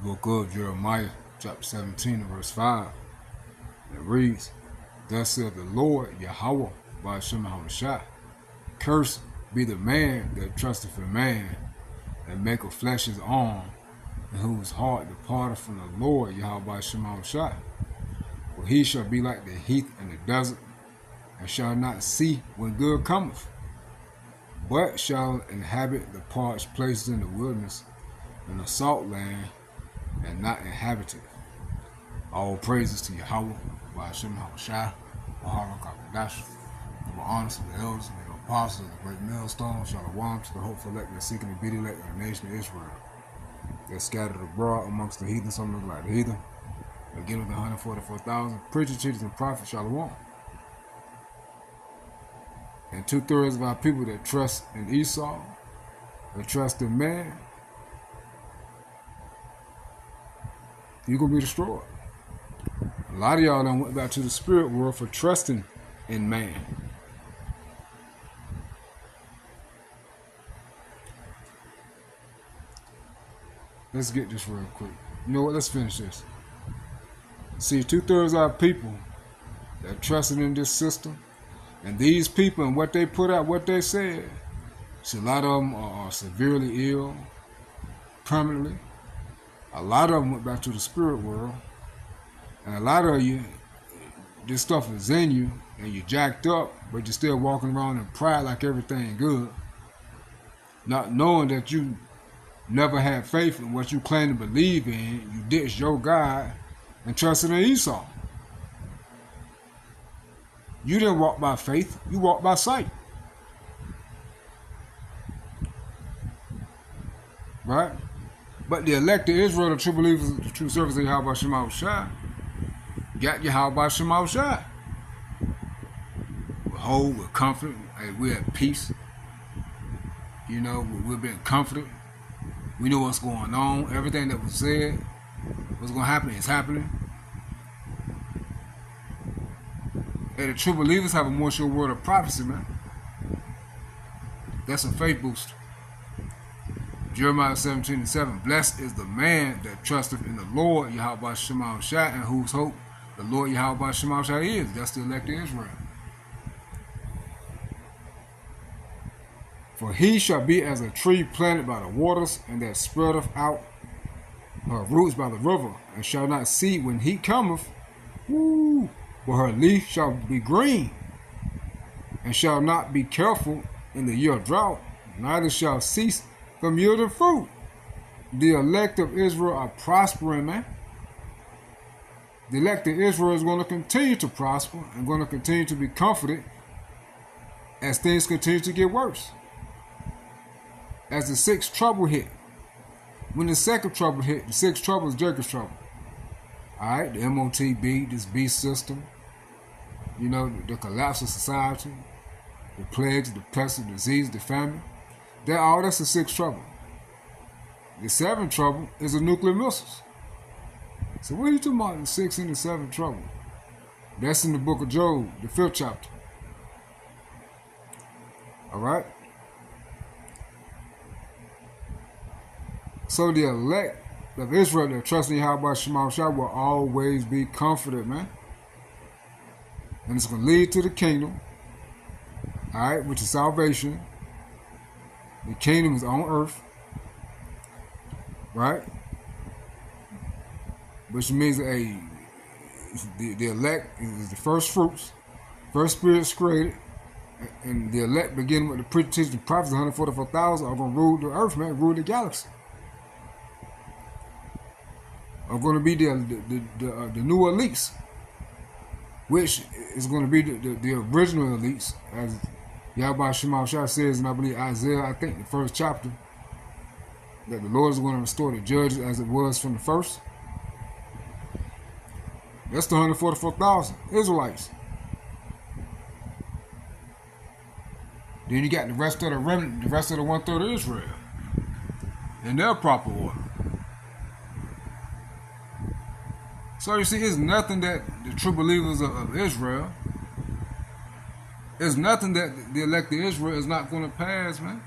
book of Jeremiah, chapter 17, verse 5. It reads, "Thus saith the Lord Yahweh by Hashem HaMashah, Cursed be the man that trusteth in man, and maketh flesh his arm, and whose heart departeth from the Lord Yahweh by Hashem HaMashah. For he shall be like the heath in the desert, and shall not see when good cometh, but shall inhabit the parched places in the wilderness, in the salt land, and not inhabit it. All praises to Yahweh, by Hashem HaMashah, Baharak HaKadosh, the honors of the elders and the apostles of the great millstone, Shalom to the hopeful elect that seeking to be the elect of the nation of Israel. They're scattered abroad amongst the heathen, some look like the heathen. Again with the 144,000 preachers, teachers, and prophets, Shalom. And 2/3 of our people that trust in Esau, that trust in man, you're going to be destroyed. A lot of y'all done went back to the spirit world for trusting in man. Let's get this real quick. You know what? Let's finish this. See, 2/3 of our people that trusted in this system, and these people and what they put out, what they said, see, a lot of them are severely ill, permanently. A lot of them went back to the spirit world. And a lot of you, this stuff is in you, and you're jacked up, but you're still walking around in pride like everything good, not knowing that you never had faith in what you claim to believe in. You ditched your God and trusted in Esau. You didn't walk by faith, you walked by sight. Right? But the elect of Israel, the true believers, the true servants of Yahweh Shema Shai, got Yahweh Shema Shai. We're whole, we're comforted, we're at peace. You know, we're being comforted. We know what's going on. Everything that was said, what's going to happen is happening. And the true believers have a more sure word of prophecy, man. That's a faith booster. Jeremiah 17:7. Blessed is the man that trusteth in the Lord Yahweh Shema Shai, and whose hope the Lord Yahweh Shema Shai is. That's the elect of Israel. For he shall be as a tree planted by the waters, and that spreadeth out her roots by the river, and shall not see when heat cometh, but her leaf shall be green, and shall not be careful in the year of drought, neither shall cease from yielding fruit. The elect of Israel are prospering, man. The elect of Israel is going to continue to prosper and going to continue to be comforted as things continue to get worse. As the sixth trouble hit, when the second trouble hit, the sixth trouble is Jacob's trouble. All right, the MOTB, this beast system, you know, the collapse of society, the plagues, the pest, the disease, the famine. That's the sixth trouble. The seventh trouble is the nuclear missiles. So what are you talking about, the sixth and the seventh trouble? That's in the book of Job, the 5th chapter. All right? So the elect of Israel that trust in Yahweh Shema Shai will always be comforted, man. And it's going to lead to the kingdom, all right, which is salvation. The kingdom is on earth, right? Which means the elect is the first fruits, first spirits created, and the elect, beginning with the preachers, teachers, and prophets, 144,000, are going to rule the earth, man, rule the galaxy. Are going to be the new elites, which is going to be the original elites, as Yahweh Shema Shai says, and I believe Isaiah, I think the 1st chapter, that the Lord is going to restore the judges as it was from the first. That's the 144,000 Israelites. Then you got the rest of the remnant, the rest of the 1/3 of Israel, in their proper order. So you see, it's nothing that the true believers of Israel, it's nothing that the elect of Israel is not going to pass, man.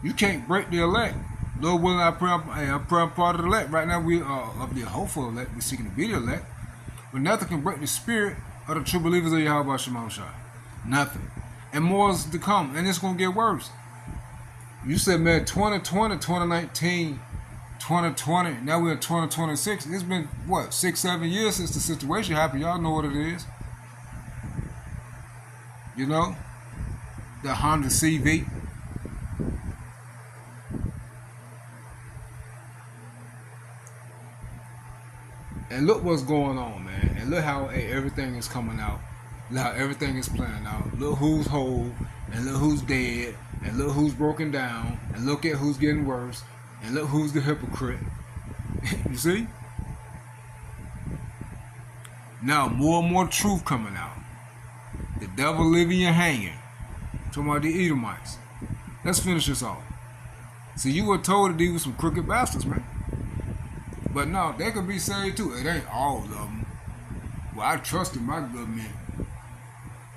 You can't break the elect. Lord willing, I pray, I pray I'm part of the elect. Right now, we are of the hopeful elect. We're seeking to be the elect. But nothing can break the spirit of the true believers of Yahweh Shema Shai. Nothing. And more is to come. And it's going to get worse. You said, man, 2020, 2019, 2020. Now we're in 2026. It's been, what, 6-7 years since the situation happened. Y'all know what it is. You know? The Honda CV. And look what's going on, man. And look how everything is coming out. Look how everything is playing out. Look who's whole, and look who's dead, and look who's broken down, and look at who's getting worse, and look who's the hypocrite. You see? Now more and more truth coming out. The devil leaving you hanging. Talking about the Edomites. Let's finish this off. See, you were told that these were some crooked bastards, man. But no, they could be saved too. It ain't all of them. Well, I trusted my government.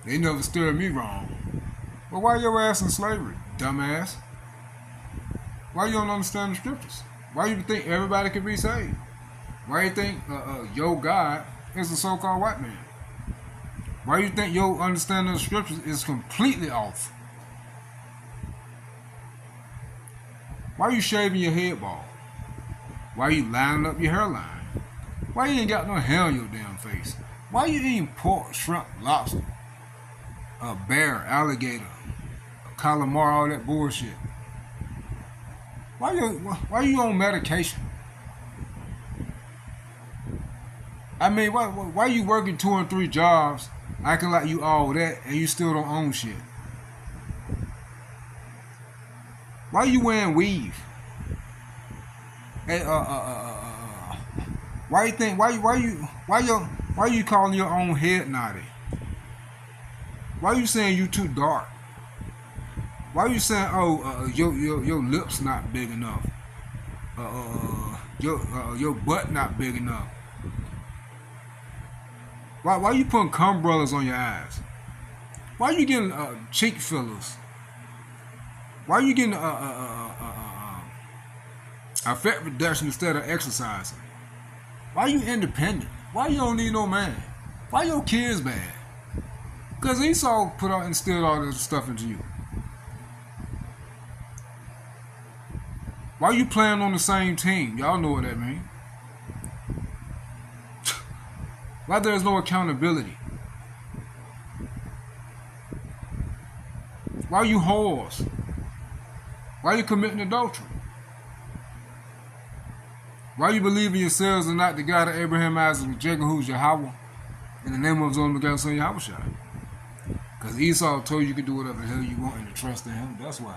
They never steered me wrong. Well, why your ass in slavery, dumbass? Why you don't understand the scriptures? Why you think everybody can be saved? Why you think your God is a so-called white man? Why you think your understanding of the scriptures is completely off? Why you shaving your head bald? Why you lining up your hairline? Why you ain't got no hair on your damn face? Why you eating pork, shrimp, lobster, a bear, alligator, a calamari, all that bullshit? Why you on medication? I mean, why you working 2 and 3 jobs, acting like you all that, and you still don't own shit? Why you wearing weave? Hey, why you think? Why you calling your own head naughty? Why you saying you too dark? Why you saying, your lips not big enough? Your butt not big enough? Why you putting cum brothers on your eyes? Why you getting cheek fillers? Why you getting fat reduction instead of exercising? Why you independent? Why you don't need no man? Why your kids bad? Because Esau instilled all this stuff into you. Why you playing on the same team? Y'all know what that means. Why there's no accountability? Why you whores? Why you committing adultery? Why you believing yourselves and not the God of Abraham, Isaac, and Jacob, who's Yahweh, in the name of his only begotten son Yahweh Shai? Because Esau told you could do whatever the hell you want and to trust in him. That's why.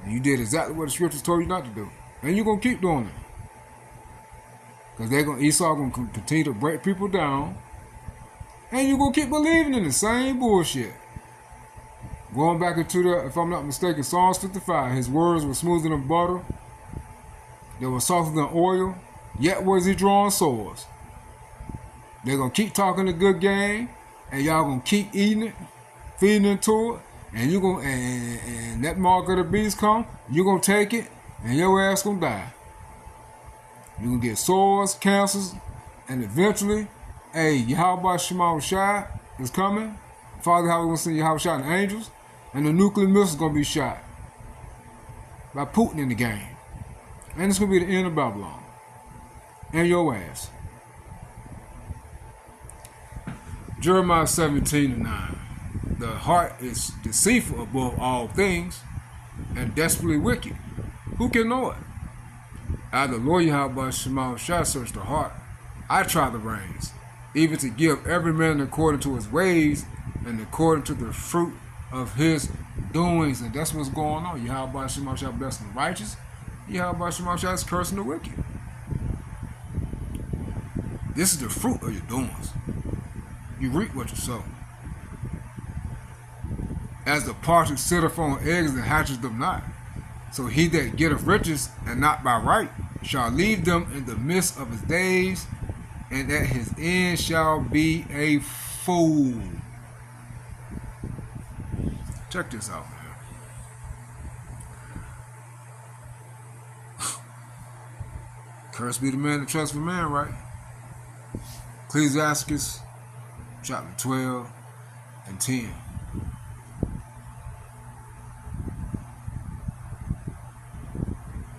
And you did exactly what the scriptures told you not to do. And you're going to keep doing it. Because Esau going to continue to break people down. And you're going to keep believing in the same bullshit. Going back into the, if I'm not mistaken, Psalms 55. His words were smoother than butter. They were softer than oil. Yet was he drawing swords. They're going to keep talking a good game. And y'all going to keep eating it. Feeding into it. And you're going and that mark of the beast come. You're going to take it. And your ass going to die. You're going to get sores, cancers. And eventually, Yahweh Shema Shai is coming. Father, how we going to send Yahweh Shai and angels. And the nuclear missile's going to be shot by Putin in the game. And it's going to be the end of Babylon. And your ass. Jeremiah 17:9. The heart is deceitful above all things and desperately wicked. Who can know it? I, the Lord Yahweh Shema Shai, search the heart. I try the reins, even to give every man according to his ways and according to the fruit of his doings. And that's what's going on. Yahweh Shema Shai blessing the righteous. Yahweh Shema Shai is cursing the wicked. This is the fruit of your doings. You reap what you sow. As the partridge sitteth on eggs and hatches them not, so he that getteth riches and not by right shall leave them in the midst of his days, and at his end shall be a fool. Check this out, man. Cursed be the man that trusts for man, right? Ecclesiastes chapter 12 and 10.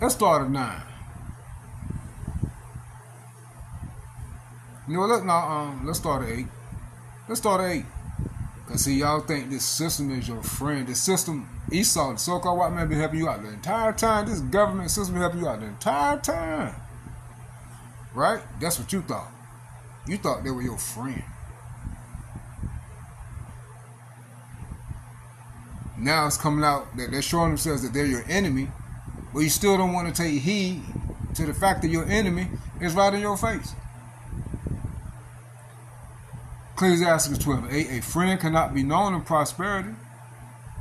Let's start at 9. You know, let's start at 8. Let's start at 8. Because, see, y'all think this system is your friend. This system, Esau, the so-called white man, been helping you out the entire time. This government system been helping you out the entire time. Right? That's what you thought. You thought they were your friend. Now it's coming out that they're showing themselves that they're your enemy, but you still don't want to take heed to the fact that your enemy is right in your face. Ecclesiastes 12:8, a friend cannot be known in prosperity,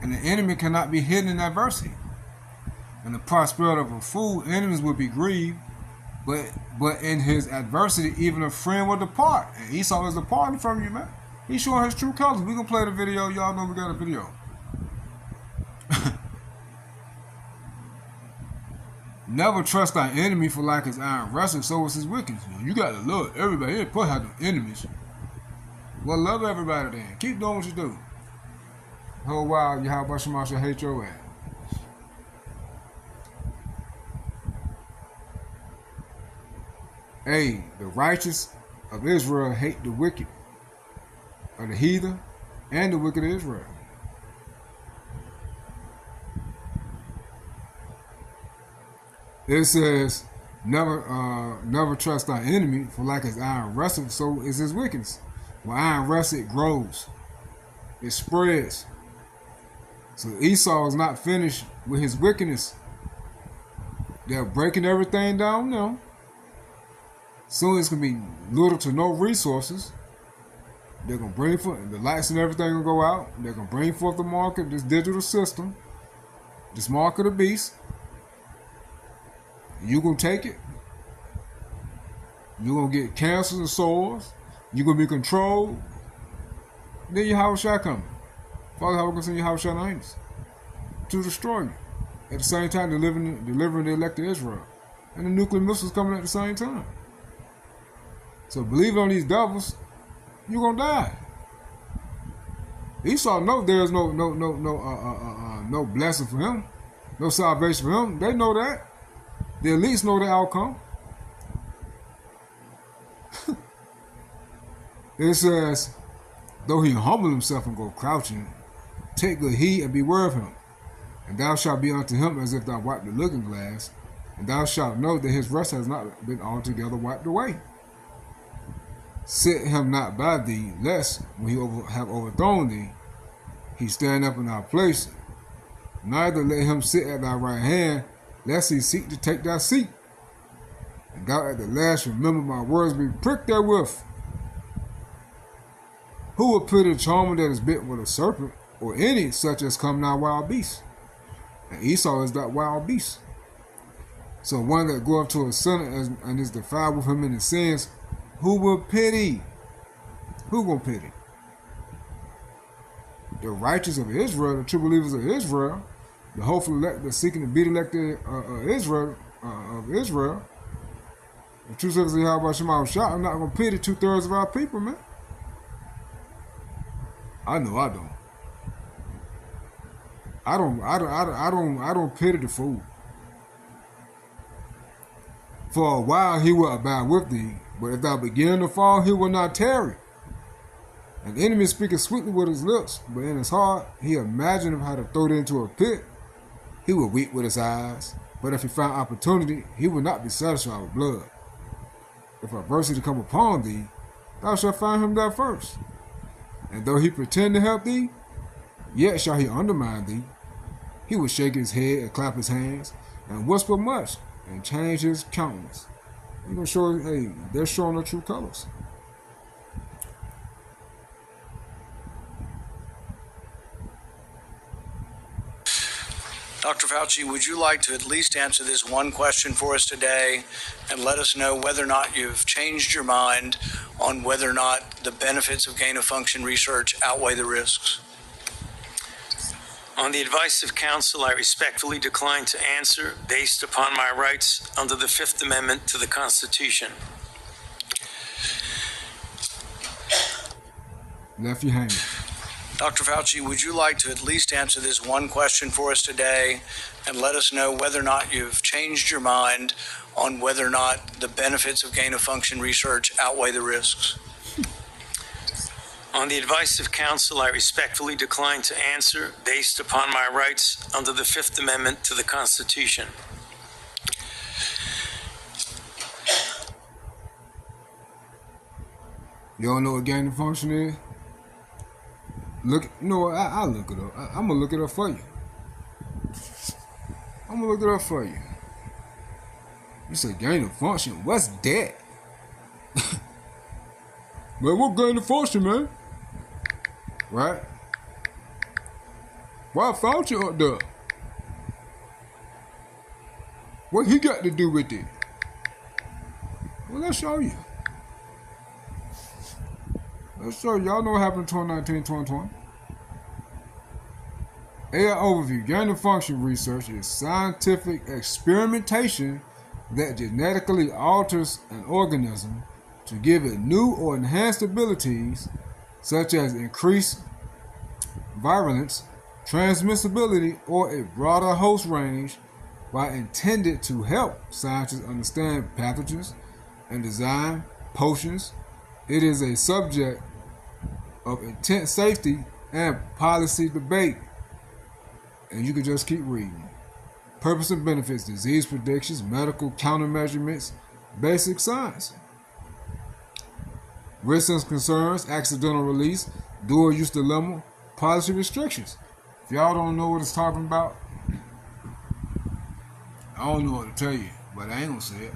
and the enemy cannot be hidden in adversity. In the prosperity of a fool, enemies will be grieved, but in his adversity, even a friend will depart. And Esau is departing from you, man. He's showing his true colors. We're going to play the video. Y'all know we got a video. Never trust thy enemy, for like his iron wrestling, so is his wickedness. You got to love everybody. You ain't supposed to have no enemies. Well, love everybody then. Keep doing what you do. The whole while, Yahweh Shema shall hate your ass. Hey, the righteous of Israel hate the wicked of the heathen and the wicked of Israel. It says, never trust thy enemy, for like his iron wrestle, so is his wickedness. When iron wrestles, it grows. It spreads. So Esau is not finished with his wickedness. They're breaking everything down now. Soon it's going to be little to no resources. They're going to bring forth, the lights and everything will go out. They're going to bring forth the market, this digital system, this mark of the beast. You're going to take it. You're going to get cancers and sores. You're going to be controlled. Then your house shall come. Father, how we going to send your house shall angels to destroy you. At the same time, delivering the elect of Israel. And the nuclear missiles coming at the same time. So believe on these devils, you're going to die. Esau knows there's no blessing for him. No salvation for him. They know that. The elites know the outcome. It says, though he humble himself and go crouching, take good heed and beware of him. And thou shalt be unto him as if thou wiped the looking glass, and thou shalt know that his rest has not been altogether wiped away. Sit him not by thee, lest, when he have overthrown thee, he stand up in thy place. Neither let him sit at thy right hand, lest he seek to take thy seat. And thou at the last remember my words, be pricked therewith. Who will pity a charmer that is bit with a serpent, or any such as come now wild beasts? And Esau is that wild beast. So one that goeth to a sinner and is defiled with him in his sins, who will pity? Who will pity? The righteous of Israel, the true believers of Israel, the hopeful elect, the seeking to be the elected of Israel, the true citizens of Yahweh Shema Shah, I'm not going to pity 2/3 of our people, man. I know I don't. I don't pity the fool. For a while he will abide with thee, but if thou begin to fall, he will not tarry. An enemy speaketh sweetly with his lips, but in his heart he imagineth how to throw it into a pit. He will weep with his eyes, but if he find opportunity, he will not be satisfied with blood. If adversity come upon thee, thou shalt find him there first. And though he pretend to help thee, yet shall he undermine thee. He will shake his head and clap his hands, and whisper much, and change his countenance. You're going to show, hey, they're showing their true colors. Dr. Fauci, would you like to at least answer this one question for us today and let us know whether or not you've changed your mind on whether or not the benefits of gain-of-function research outweigh the risks? On the advice of counsel, I respectfully decline to answer based upon my rights under the Fifth Amendment to the Constitution. Left you hanging. Dr. Fauci, would you like to at least answer this one question for us today and let us know whether or not you've changed your mind on whether or not the benefits of gain-of-function research outweigh the risks? On the advice of counsel, I respectfully decline to answer based upon my rights under the Fifth Amendment to the Constitution. You don't know what gain of function is? Look, you know what? I'll look it up. I'm gonna look it up for you. I'm gonna look it up for you. You said gain of function. What's that? Man, what gain of function, man? Right? Why Fauci up there? What he got to do with it? Well, let's show you. Let's show you. Y'all know what happened in 2019, 2020. AI overview. Gain of function research is scientific experimentation that genetically alters an organism to give it new or enhanced abilities such as increased virulence, transmissibility, or a broader host range, while intended to help scientists understand pathogens and design potions. It is a subject of intense safety and policy debate. And you can just keep reading. Purpose and benefits, disease predictions, medical countermeasurements, basic science. Risks and concerns, accidental release, dual use dilemma, policy restrictions. If y'all don't know what it's talking about, I don't know what to tell you, but I ain't gonna say it.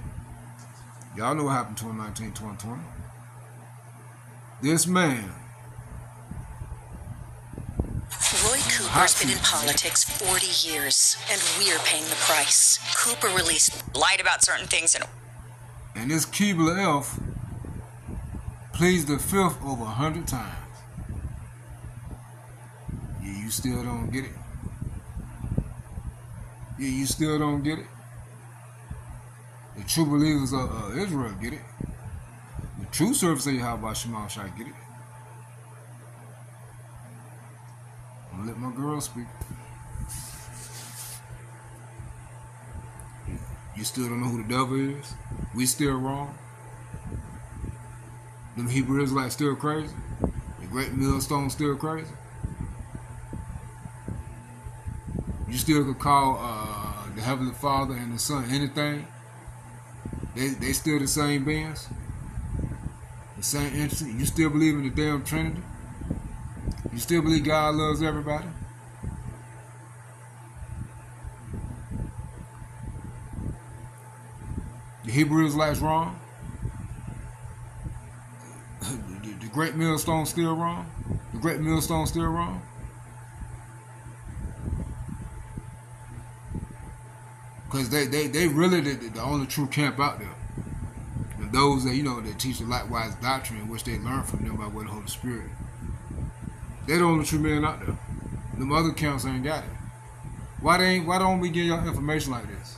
Y'all know what happened 2019, 2020. This man, Roy Cooper's been in politics 40 years, and we're paying the price. Cooper lied about certain things, and this Keebler elf pleads the fifth over 100 times. Yeah, you still don't get it. Yeah, you still don't get it. The true believers of Israel get it. The true servants of Yahweh Shema Shai get it. I'm gonna let my girl speak. You still don't know who the devil is? We still wrong? Them Hebrew Israelites still crazy? The great millstone still crazy? You still could call the Heavenly Father and the Son anything? They still the same beings? The same entity? You still believe in the damn Trinity? You still believe God loves everybody? The Hebrew Israelites wrong? The great millstone still wrong? The great millstone still wrong? Because they really the only true camp out there. And those that, that teach the likewise doctrine, which they learn from them by way of the Holy Spirit. They're the only true men out there. Them other camps ain't got it. Why don't we get y'all information like this?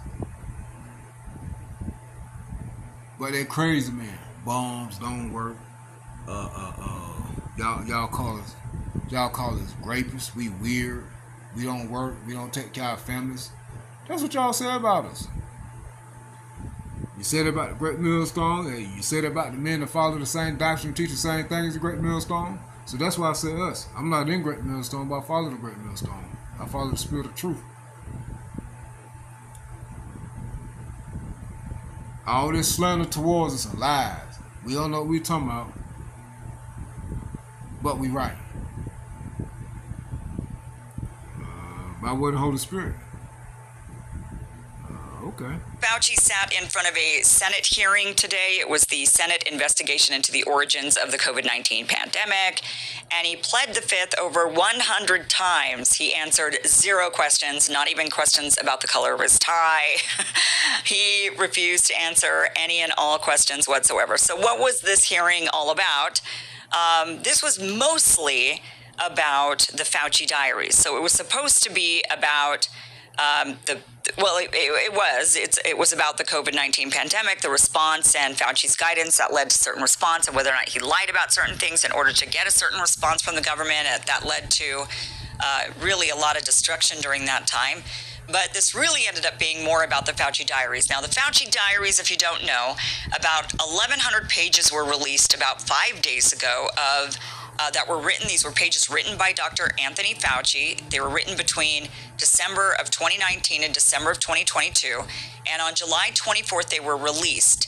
But they crazy, man. Bombs don't work. Y'all call us rapists. We weird. We don't work. We don't take care of families. That's what y'all say about us. You said about the great millstone. You said about the men that follow the same doctrine, teach the same thing as the great millstone. So that's why I say us. I'm not in great millstone, but I follow the great millstone. I follow the spirit of truth. All this slander towards us are lies. We don't know what we're talking about, but we right. By way of the Holy Spirit. Okay. Fauci sat in front of a Senate hearing today. It was the Senate investigation into the origins of the COVID-19 pandemic, and he pled the fifth over 100 times. He answered 0 questions, not even questions about the color of his tie. He refused to answer any and all questions whatsoever. So what was this hearing all about? This was mostly about the Fauci diaries. So it was supposed to be about it was about the COVID-19 pandemic, the response, and Fauci's guidance that led to certain response, and whether or not he lied about certain things in order to get a certain response from the government. That led to really a lot of destruction during that time. But this really ended up being more about the Fauci diaries. Now, the Fauci diaries, if you don't know, about 1,100 pages were released about 5 days ago of that were written. These were pages written by Dr. Anthony Fauci. They were written between December of 2019 and December of 2022. And on July 24th, they were released.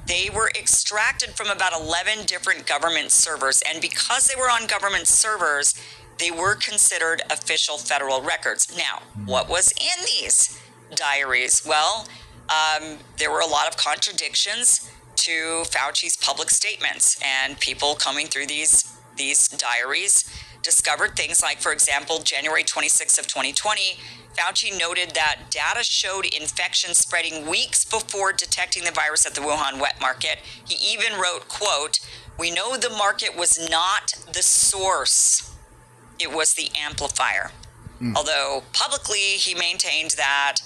They were extracted from about 11 different government servers. And because they were on government servers, they were considered official federal records. Now, what was in these diaries? Well, there were a lot of contradictions to Fauci's public statements, and people coming through these diaries discovered things like, for example, January 26th of 2020, Fauci noted that data showed infection spreading weeks before detecting the virus at the Wuhan wet market. He even wrote, quote, "We know the market was not the source. It was the amplifier." Although publicly he maintained that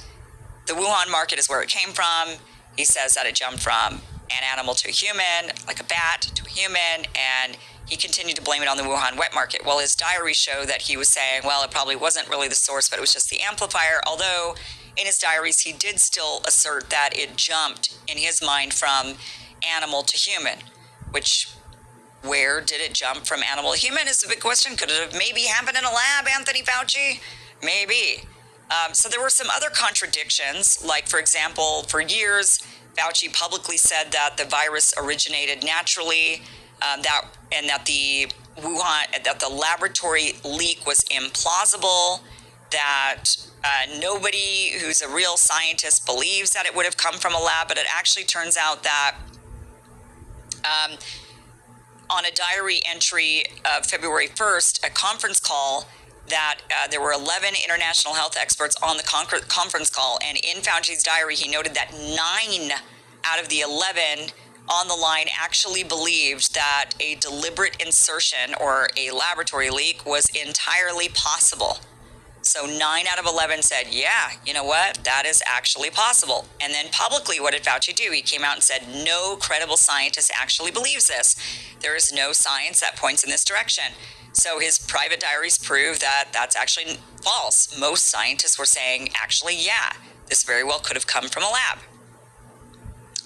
the Wuhan market is where it came from. He says that it jumped from an animal to a human, like a bat to a human, and he continued to blame it on the Wuhan wet market. Well, his diaries show that he was saying, well, it probably wasn't really the source, but it was just the amplifier, although in his diaries he did still assert that it jumped, in his mind, from animal to human, which, where did it jump from animal to human is a big question. Could it have maybe happened in a lab, Anthony Fauci? Maybe. So there were some other contradictions, like, for example, for years, Fauci publicly said that the virus originated naturally, that the laboratory leak was implausible, that nobody who's a real scientist believes that it would have come from a lab, but it actually turns out that on a diary entry of February 1st, a conference call, that there were 11 international health experts on the conference call, and in Fauci's diary, he noted that 9 out of the 11 on the line actually believed that a deliberate insertion or a laboratory leak was entirely possible. So 9 out of 11 said, yeah, you know what, that is actually possible. And then publicly, what did Fauci do? He came out and said, no credible scientist actually believes this. There is no science that points in this direction. So his private diaries prove that that's actually false. Most scientists were saying, actually, yeah, this very well could have come from a lab.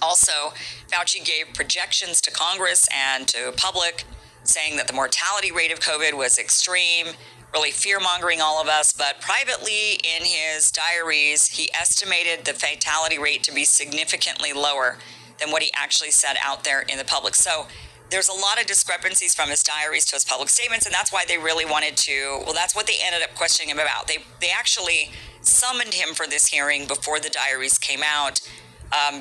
Also, Fauci gave projections to Congress and to public, saying that the mortality rate of COVID was extreme, really fear-mongering all of us. But privately in his diaries, he estimated the fatality rate to be significantly lower than what he actually said out there in the public. So there's a lot of discrepancies from his diaries to his public statements, and that's why they really wanted to, well, that's what they ended up questioning him about. They actually summoned him for this hearing before the diaries came out.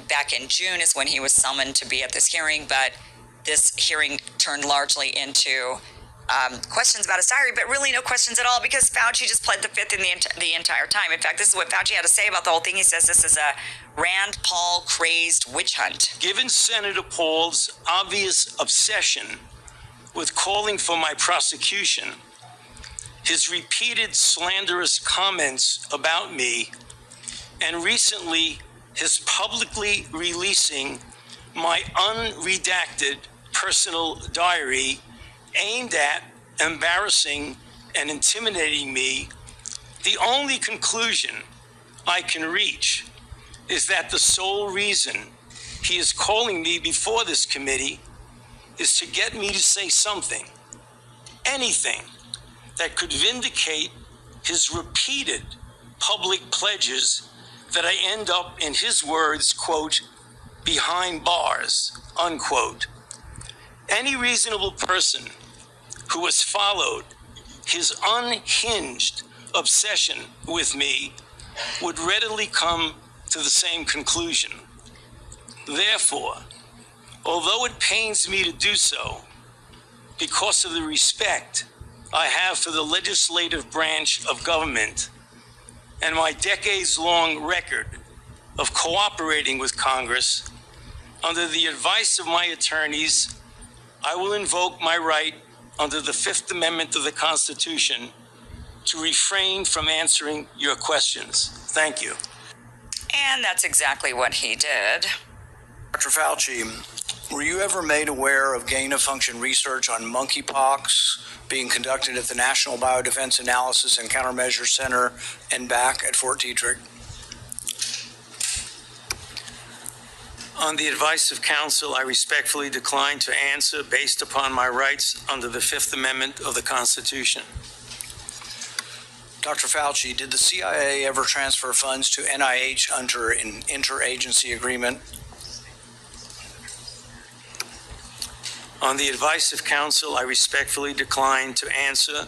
Back in June is when he was summoned to be at this hearing, but this hearing turned largely into questions about his diary, but really no questions at all, because Fauci just pled the fifth in the entire time. In fact, this is what Fauci had to say about the whole thing. He says this is a Rand Paul crazed witch hunt. Given Senator Paul's obvious obsession with calling for my prosecution, his repeated slanderous comments about me, and recently his publicly releasing my unredacted personal diary aimed at embarrassing and intimidating me, the only conclusion I can reach is that the sole reason he is calling me before this committee is to get me to say something, anything, that could vindicate his repeated public pledges that I end up, in his words, quote, behind bars, unquote. Any reasonable person who has followed his unhinged obsession with me would readily come to the same conclusion. Therefore, although it pains me to do so, because of the respect I have for the legislative branch of government and my decades-long record of cooperating with Congress, under the advice of my attorneys, I will invoke my right under the Fifth Amendment of the Constitution to refrain from answering your questions. Thank you. And that's exactly what he did. Dr. Fauci, were you ever made aware of gain-of-function research on monkeypox being conducted at the National Biodefense Analysis and Countermeasure Center and back at Fort Detrick? On the advice of counsel, I respectfully decline to answer based upon my rights under the Fifth Amendment of the Constitution. Dr. Fauci, did the CIA ever transfer funds to NIH under an interagency agreement? On the advice of counsel, I respectfully decline to answer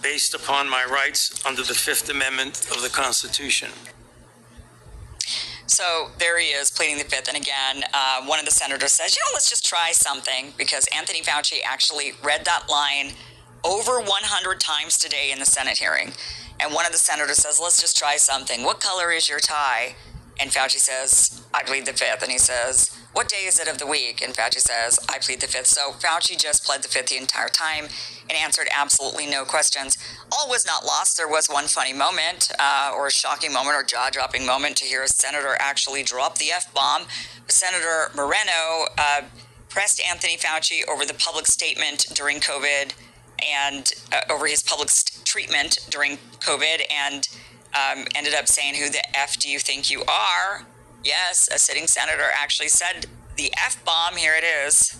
based upon my rights under the Fifth Amendment of the Constitution. So there he is pleading the fifth. And again, one of the senators says, let's just try something, because Anthony Fauci actually read that line over 100 times today in the Senate hearing. And one of the senators says, let's just try something. What color is your tie? And Fauci says, I plead the fifth. And he says, what day is it of the week? And Fauci says, I plead the fifth. So Fauci just pled the fifth the entire time and answered absolutely no questions. All was not lost. There was one funny moment, or a shocking moment, or jaw-dropping moment to hear a senator actually drop the F-bomb. Senator Moreno pressed Anthony Fauci over the public statement during COVID and over his public treatment during COVID, and ended up saying, who the F do you think you are? Yes, a sitting senator actually said the F-bomb. Here it is.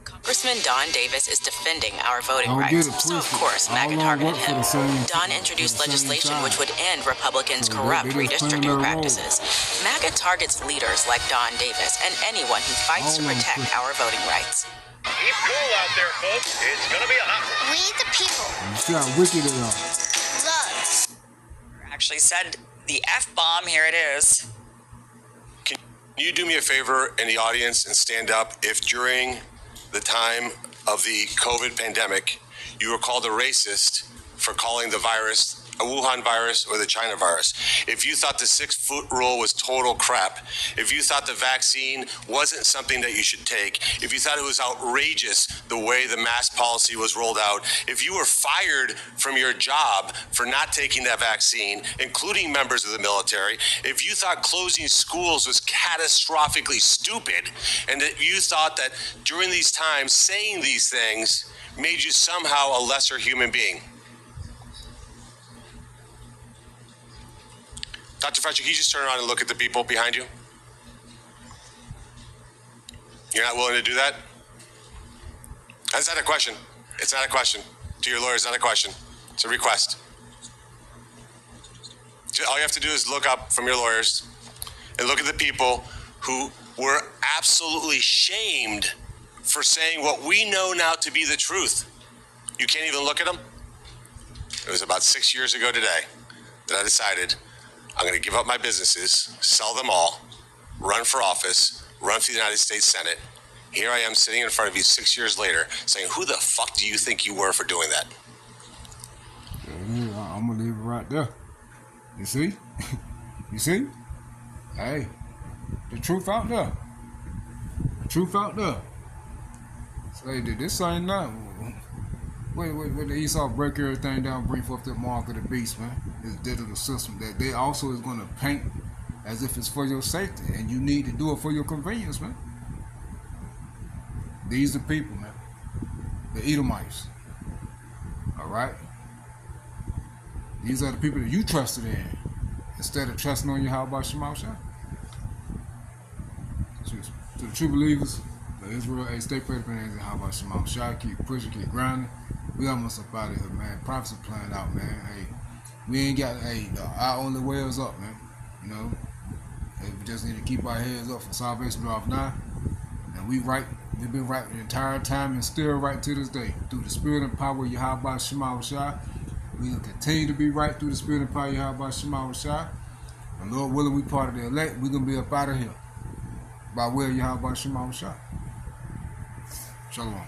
Congressman Don Davis is defending our voting rights. So, of course, MAGA targeted him. Don introduced legislation which would end Republicans' corrupt redistricting practices. MAGA targets leaders like Don Davis and anyone who fights to protect our voting rights. Keep cool out there, folks. It's going to be a hot one. We the people. You see how wicked they are. Love. Actually said the F-bomb. Here it is. Can you do me a favor in the audience and stand up if during the time of the COVID pandemic you were called a racist for calling the virus a Wuhan virus or the China virus? If you thought the 6-foot rule was total crap, if you thought the vaccine wasn't something that you should take, if you thought it was outrageous the way the mask policy was rolled out, if you were fired from your job for not taking that vaccine, including members of the military, if you thought closing schools was catastrophically stupid, and that you thought that during these times saying these things made you somehow a lesser human being. Dr. Fauci, can you just turn around and look at the people behind you? You're not willing to do that? That's not a question. It's not a question. To your lawyer, it's not a question. It's a request. All you have to do is look up from your lawyers and look at the people who were absolutely shamed for saying what we know now to be the truth. You can't even look at them? It was about 6 years ago today that I decided I'm going to give up my businesses, sell them all, run for office, run for the United States Senate. Here I am sitting in front of you 6 years later saying, who the fuck do you think you were for doing that? Yeah, I'm going to leave it right there. You see? You see? Hey, the truth out there. The truth out there. Say, this ain't nothing. Wait, the Esau break everything down, bring forth the mark of the beast, man. This digital system that they also is going to paint as if it's for your safety, and you need to do it for your convenience, man. These are people, man. The Edomites. All right? These are the people that you trusted in instead of trusting on Yahweh Shema Shah. To the true believers, the Israel, hey, stay prayed for and Yahweh Shema Shah. Keep pushing, keep grinding. We almost up out of here, man. Prophecy playing out, man. Hey, we ain't got, our only way is up, man. You know? Hey, we just need to keep our heads up for salvation off now. And we right. We've been right the entire time and still right to this day. Through the spirit and power of Yahweh Shema Shah. We will continue to be right through the spirit and power of Yahweh Shema Shah. And Lord willing, we part of the elect. We're going to be up out of here by way of Yahweh Shema Shah. Shalom.